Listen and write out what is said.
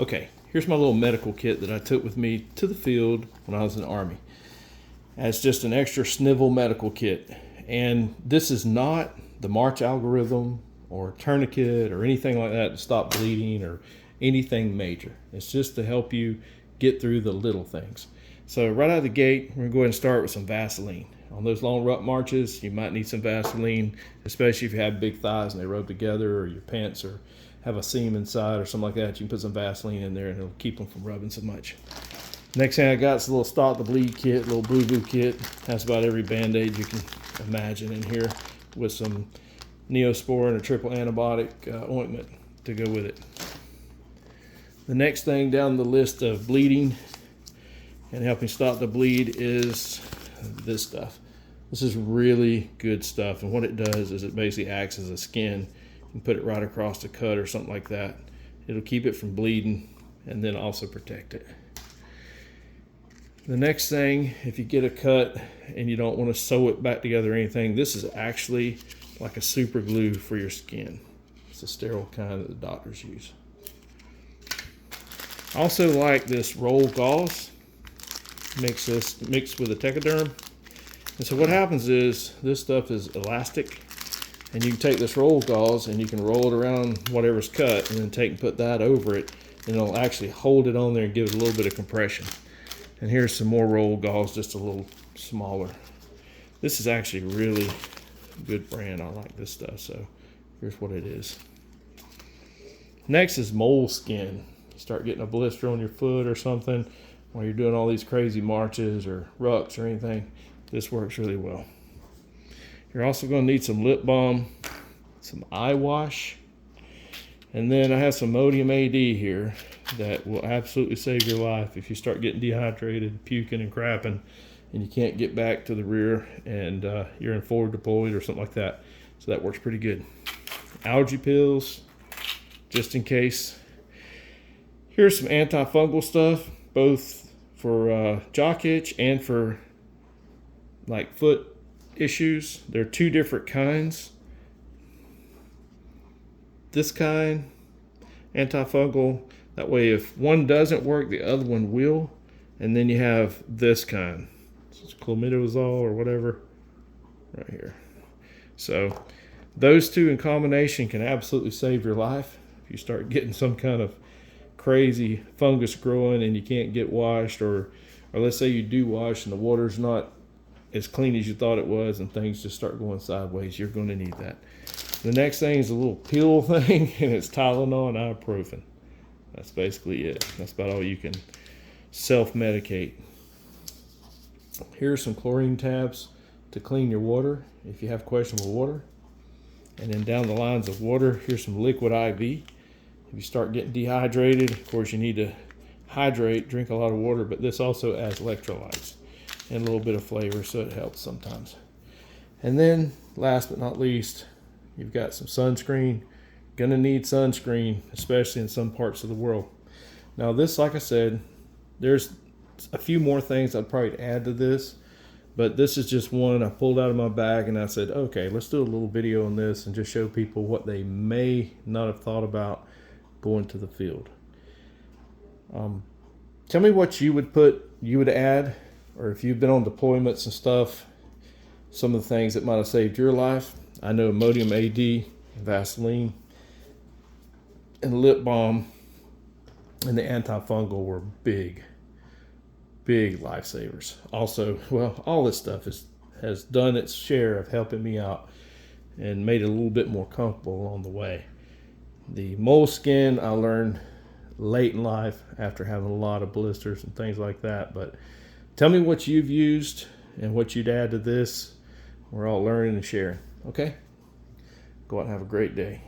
Okay, here's my little medical kit that I took with me to the field when I was in the Army. As just an extra snivel medical kit. And this is not the March algorithm or tourniquet or anything like that to stop bleeding or anything major. It's just to help you get through the little things. So right out of the gate, we're gonna go ahead and start with some Vaseline. On those long ruck marches, you might need some Vaseline, especially if you have big thighs and they rub together, or your pants or have a seam inside or something like that. You can put some Vaseline in there and it'll keep them from rubbing so much. Next thing I got is a little Stop the Bleed kit, a little boo-boo kit. Has about every Band-Aid you can imagine in here, with some Neosporin and a triple antibiotic ointment to go with it. The next thing down the list of bleeding and helping stop the bleed is this stuff. This is really good stuff, and what it does is it basically acts as a skin. You can put it right across the cut or something like that. It'll keep it from bleeding and then also protect it. The next thing, if you get a cut and you don't want to sew it back together or anything, this is actually like a super glue for your skin. It's a sterile kind that the doctors use. I also like this roll gauze mixed with a Tegaderm. And so what happens is this stuff is elastic, and you can take this roll gauze and you can roll it around whatever's cut and then take and put that over it, and it'll actually hold it on there and give it a little bit of compression. And here's some more roll gauze, just a little smaller. This is actually really good brand. I like this stuff, so here's what it is. Next is moleskin. You start getting a blister on your foot or something while you're doing all these crazy marches or rucks or anything, this works really well. You're also going to need some lip balm, some eye wash, and then I have some Imodium AD here that will absolutely save your life if you start getting dehydrated, puking and crapping, and you can't get back to the rear and you're in forward deployed or something like that. So that works pretty good. Allergy pills, just in case. Here's some antifungal stuff, both for jock itch and for like foot issues. There are two different kinds. This kind, antifungal, that way if one doesn't work, the other one will. And then you have this kind. It's clomidomazole or whatever right here. So those two in combination can absolutely save your life. If you start getting some kind of crazy fungus growing and you can't get washed, or let's say you do wash and the water's not as clean as you thought it was and things just start going sideways, you're going to need that. The next thing is a little pill thing, and it's Tylenol and ibuprofen. That's basically it. That's about all you can self-medicate. Here's some chlorine tabs to clean your water if you have questionable water. And then down the lines of water, here's some liquid IV. If you start getting dehydrated, of course you need to hydrate, drink a lot of water, but this also adds electrolytes and a little bit of flavor, so it helps sometimes. And then last but not least, you've got some sunscreen. Gonna need sunscreen, especially in some parts of the world. Now this, like I said, there's a few more things I'd probably add to this, but this is just one I pulled out of my bag and I said, okay, let's do a little video on this and just show people what they may not have thought about going to the field. Tell me what you would add, or if you've been on deployments and stuff, some of the things that might have saved your life. I know Imodium AD, Vaseline, and lip balm and the antifungal were big lifesavers. Also, well, all this stuff has done its share of helping me out and made it a little bit more comfortable along the way. The moleskin I learned late in life after having a lot of blisters and things like that. But tell me what you've used and what you'd add to this. We're all learning and sharing. Okay? Go out and have a great day.